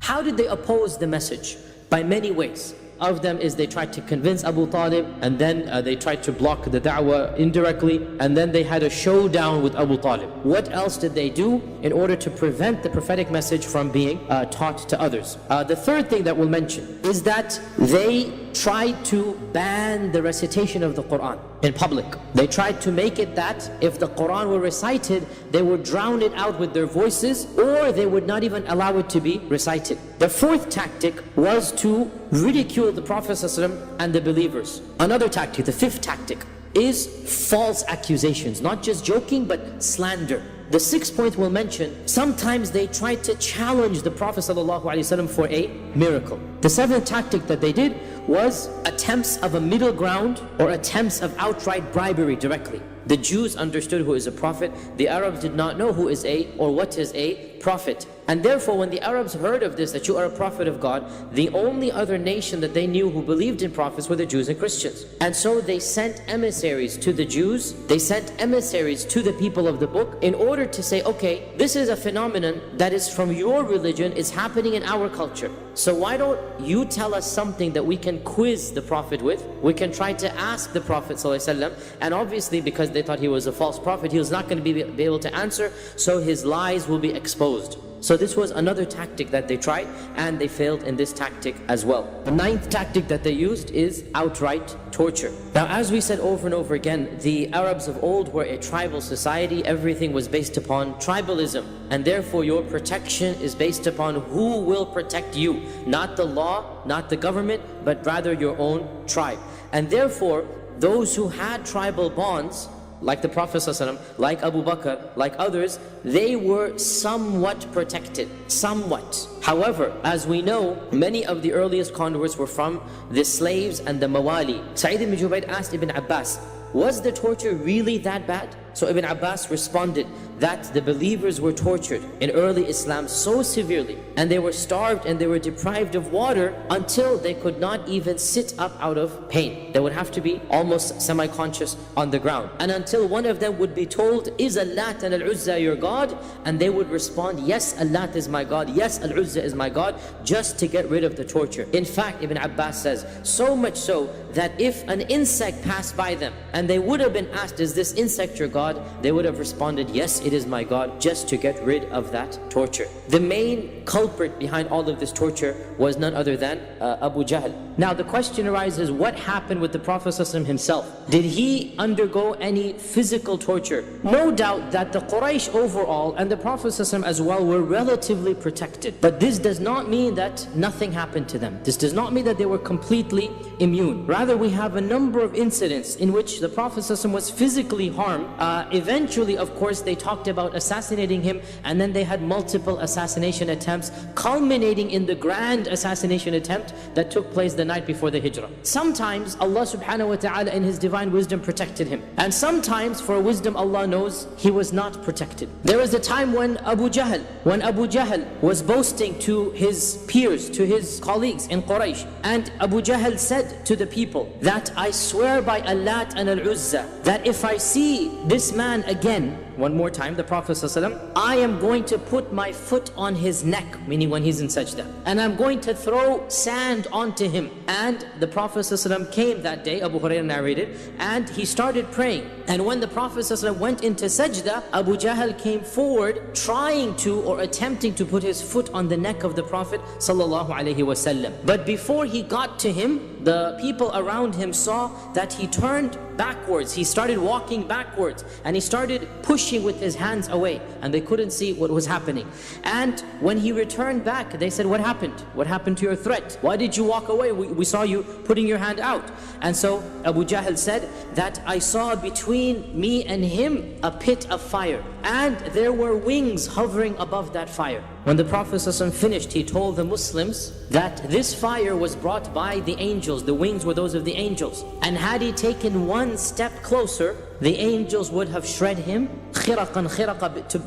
How did they oppose the message? By many ways. Of them is they tried to convince Abu Talib, and then they tried to block the da'wah indirectly, and then they had a showdown with Abu Talib. What else did they do in order to prevent the prophetic message from being taught to others? The third thing that we'll mention is that they tried to ban the recitation of the Quran in public. They tried to make it that if the Quran were recited, they would drown it out with their voices, or they would not even allow it to be recited. The fourth tactic was to ridicule the Prophet ﷺ and the believers. Another tactic, the fifth tactic, is false accusations, not just joking but slander. The sixth point we'll mention, sometimes they tried to challenge the Prophet ﷺ for a miracle. The seventh tactic that they did was attempts of a middle ground, or attempts of outright bribery directly. The Jews understood who is a prophet. The Arabs did not know who is or what is a prophet. And therefore, when the Arabs heard of this, that you are a prophet of God, the only other nation that they knew who believed in prophets were the Jews and Christians. And so they sent emissaries to the Jews, they sent emissaries to the people of the book in order to say, okay, this is a phenomenon that is from your religion, it's happening in our culture. So why don't you tell us something that we can quiz the Prophet with? We can try to ask the Prophet ﷺ, and obviously because they thought he was a false prophet, he was not going to be able to answer, so his lies will be exposed. So this was another tactic that they tried, and they failed in this tactic as well. The ninth tactic that they used is outright torture. Now, as we said over and over again, the Arabs of old were a tribal society. Everything was based upon tribalism, and therefore your protection is based upon who will protect you. Not the law, not the government, but rather your own tribe. And therefore, those who had tribal bonds, like the Prophet ﷺ, like Abu Bakr, like others, they were somewhat protected, somewhat. However, as we know, many of the earliest converts were from the slaves and the mawali. Sa'id ibn Jubayr asked Ibn Abbas, was the torture really that bad? So Ibn Abbas responded that the believers were tortured in early Islam so severely, and they were starved and they were deprived of water until they could not even sit up out of pain. They would have to be almost semi-conscious on the ground. And until one of them would be told, is Allat and Al-Uzza your God? And they would respond, yes, Allat is my God, yes, Al-Uzza is my God, just to get rid of the torture. In fact, Ibn Abbas says, so much so that if an insect passed by them and they would have been asked, is this insect your God? They would have responded, yes, it is my God, just to get rid of that torture. The main culprit behind all of this torture was none other than Abu Jahl. Now the question arises, what happened with the Prophet ﷺ himself? Did he undergo any physical torture? No doubt that the Quraysh overall and the Prophet ﷺ as well were relatively protected. But this does not mean that nothing happened to them. This does not mean that they were completely immune. Rather, we have a number of incidents in which the Prophet ﷺ was physically harmed. Eventually, of course, they talked about assassinating him, and then they had multiple assassination attempts, culminating in the grand assassination attempt that took place the night before the Hijrah. Sometimes Allah subhanahu wa ta'ala in His divine wisdom protected him, and sometimes for wisdom Allah knows he was not protected. There was a time when Abu Jahl was boasting to his peers, to his colleagues in Quraysh, and Abu Jahl said to the people that I swear by Allat and Al-Uzza that if I see this man again, one more time, the Prophet ﷺ, I am going to put my foot on his neck, meaning when he's in sajda, and I'm going to throw sand onto him. And the Prophet ﷺ came that day, Abu Hurairah narrated, and he started praying. And when the Prophet ﷺ went into sajda, Abu Jahl came forward trying to or attempting to put his foot on the neck of the Prophet ﷺ. But before he got to him, the people around him saw that he turned backwards. He started walking backwards, and he started pushing with his hands away, and they couldn't see what was happening. And when he returned back, they said, what happened? What happened to your threat? Why did you walk away? We saw you putting your hand out. And so Abu Jahl said that I saw between me and him a pit of fire, and there were wings hovering above that fire. When the Prophet ﷺ finished, he told the Muslims that this fire was brought by the angels. The wings were those of the angels. And had he taken one step closer, the angels would have shred him,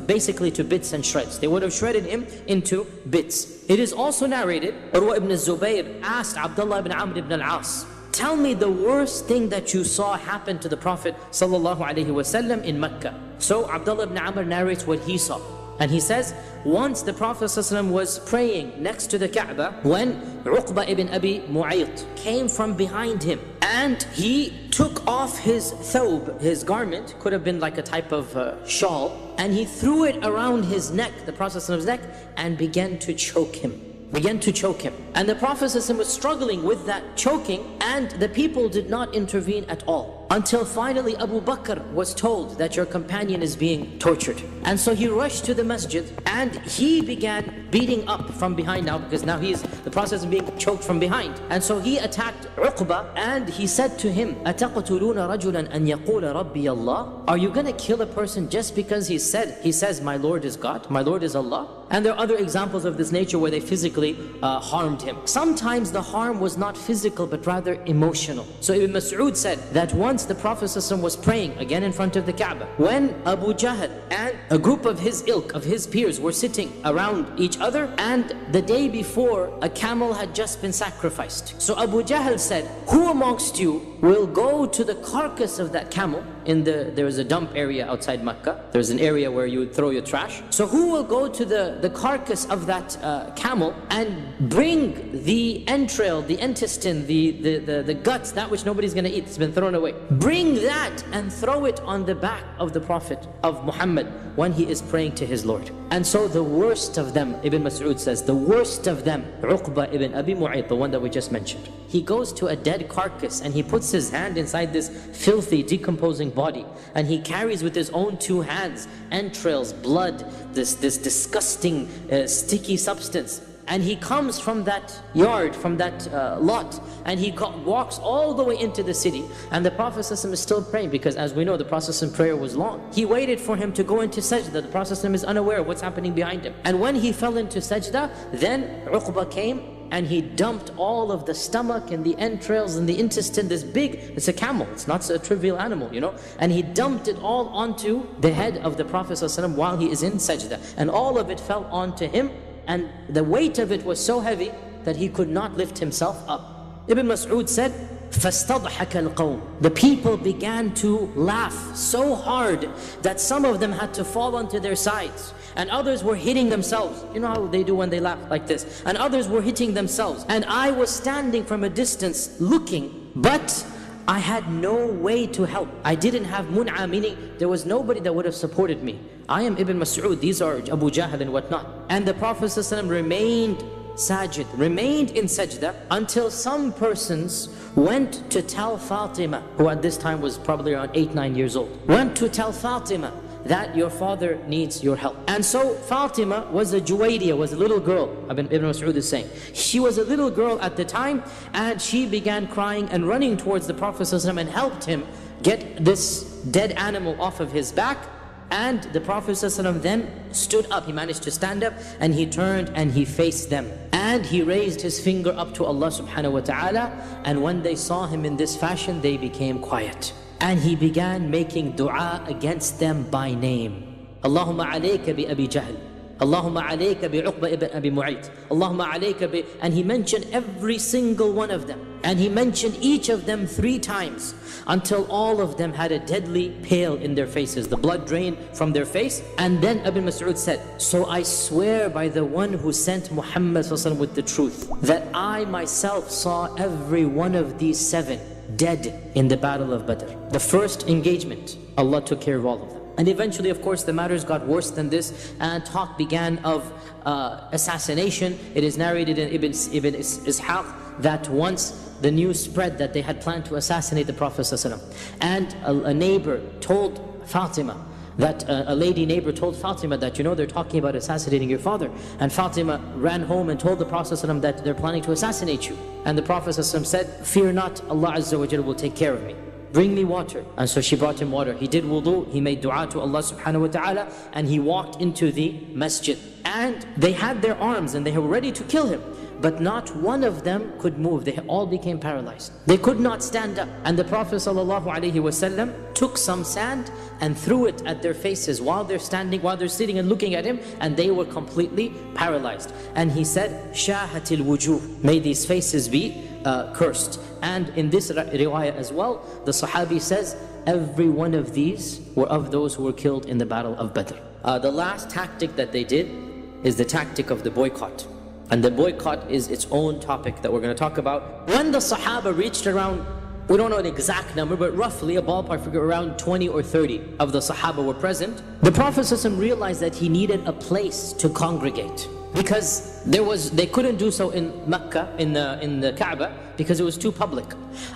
basically to bits and shreds. They would have shredded him into bits. It is also narrated, Urwa ibn Zubayr asked Abdullah ibn Amr ibn al-As, tell me the worst thing that you saw happen to the Prophet ﷺ in Mecca. So Abdullah ibn Amr narrates what he saw. And he says, once the Prophet ﷺ was praying next to the Kaaba, when Uqba ibn Abi Mu'ayt came from behind him, and he took off his thawb, his garment, could have been like a type of shawl, and he threw it around his neck, the Prophet ﷺ's neck, and began to choke him. And the Prophet ﷺ was struggling with that choking, and the people did not intervene at all. Until finally Abu Bakr was told that your companion is being tortured. And so he rushed to the masjid, and he began beating up from behind now, because now the process of being choked from behind. And so he attacked Uqba, and he said to him, أَتَقْتُلُونَ رَجُلًا أَنْ يَقُولَ رَبِّيَ اللَّهِ? Are you going to kill a person just because he says, my Lord is God, my Lord is Allah? And there are other examples of this nature where they physically harmed him. Sometimes the harm was not physical, but rather emotional. So Ibn Mas'ud said that once the Prophet ﷺ was praying again in front of the Kaaba, when Abu Jahl and a group of his ilk, of his peers, were sitting around each other, and the day before a camel had just been sacrificed. So Abu Jahl said, who amongst you will go to the carcass of that camel? There is a dump area outside Mecca. There's an area where you would throw your trash. So who will go to the carcass of that camel and bring the entrail, the intestine, the guts, that which nobody's going to eat, it's been thrown away. Bring that and throw it on the back of the Prophet of Muhammad when he is praying to his Lord. And so the worst of them, Ibn Mas'ud says, the worst of them, Uqba ibn Abi Mu'ayt, the one that we just mentioned. He goes to a dead carcass and he puts his hand inside this filthy, decomposing body, and he carries with his own two hands entrails, blood, this disgusting, sticky substance. And he comes from that yard, from that lot, and he walks all the way into the city. And the Prophet ﷺ is still praying, because as we know, the Prophet ﷺ's prayer was long. He waited for him to go into sajda. The Prophet ﷺ is unaware of what's happening behind him. And when he fell into sajda, then Uqba came and he dumped all of the stomach and the entrails and the intestine, it's a camel, it's not a trivial animal, and he dumped it all onto the head of the Prophet ﷺ while he is in sajda. And all of it fell onto him, and the weight of it was so heavy that he could not lift himself up. Ibn Mas'ud said, فَاسْتَضْحَكَ الْقَوْمِ. The people began to laugh so hard that some of them had to fall onto their sides, and others were hitting themselves. You know how they do when they laugh like this? And others were hitting themselves. And I was standing from a distance looking, but I had no way to help. I didn't have mun'a, meaning there was nobody that would have supported me. I am Ibn Mas'ud, these are Abu Jahl and whatnot. And the Prophet ﷺ remained sajid, remained in sajda, until some persons went to tell Fatima, who at this time was probably around 8-9 years old, went to tell Fatima that your father needs your help. And so Fatima was a Juwaydiyah, was a little girl, Ibn Mas'ud is saying. She was a little girl at the time, and she began crying and running towards the Prophet ﷺ and helped him get this dead animal off of his back. And the Prophet ﷺ then stood up, he managed to stand up, and he turned and he faced them. And he raised his finger up to Allah subhanahu wa ta'ala, and when they saw him in this fashion, they became quiet. And he began making dua against them by name. Allahumma alayka bi Abi Jahl. Allahumma alayka bi Uqba ibn Abi Mu'ayt. Allahumma alayka bi... And he mentioned every single one of them. And he mentioned each of them 3 times, until all of them had a deadly pale in their faces. The blood drained from their face. And then Ibn Mas'ud said, so I swear by the one who sent Muhammad with the truth, that I myself saw every one of these 7 dead in the battle of Badr. The first engagement, Allah took care of all of them. And eventually, of course, the matters got worse than this, and talk began of assassination. It is narrated in Ibn Ishaq that once the news spread that they had planned to assassinate the Prophet ﷺ, and a neighbor told Fatima, that a lady neighbor told Fatima that, they're talking about assassinating your father. And Fatima ran home and told the Prophet ﷺ that they're planning to assassinate you. And the Prophet ﷺ said, fear not, Allah Azza wa Jalla will take care of me. Bring me water. And so she brought him water. He did wudu, he made dua to Allah subhanahu wa ta'ala, and he walked into the masjid. And they had their arms and they were ready to kill him. but not one of them could move. They all became paralyzed. They could not stand up. And the Prophet ﷺ took some sand and threw it at their faces while they're sitting and looking at him, and they were completely paralyzed. And he said, "Shahatil wujuh," may these faces be cursed. And in this riwayah as well, the Sahabi says, every one of these were of those who were killed in the battle of Badr. The last tactic that they did is the tactic of the boycott. And the boycott is its own topic that we're going to talk about. When the Sahaba reached around, we don't know an exact number, but roughly a ballpark figure, around 20 or 30 of the Sahaba were present, the Prophet ﷺ realized that he needed a place to congregate. Because they couldn't do so in Mecca, in the Kaaba, because it was too public.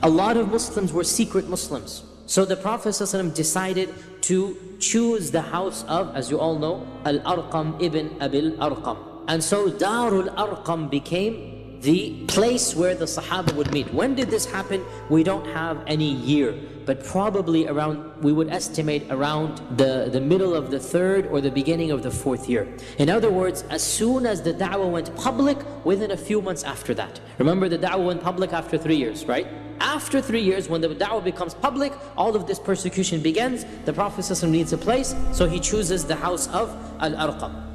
A lot of Muslims were secret Muslims. So the Prophet ﷺ decided to choose the house of, as you all know, Al-Arqam ibn Abil Arqam. And so Darul Arqam became the place where the Sahaba would meet. When did this happen? We don't have any year, but probably around, we would estimate around the middle of the 3rd or the beginning of the 4th year. In other words, as soon as the da'wah went public, within a few months after that. Remember, the da'wah went public after 3 years, right? After 3 years, when the da'wah becomes public, all of this persecution begins. The Prophet ﷺ needs a place, so he chooses the house of Al-Arqam.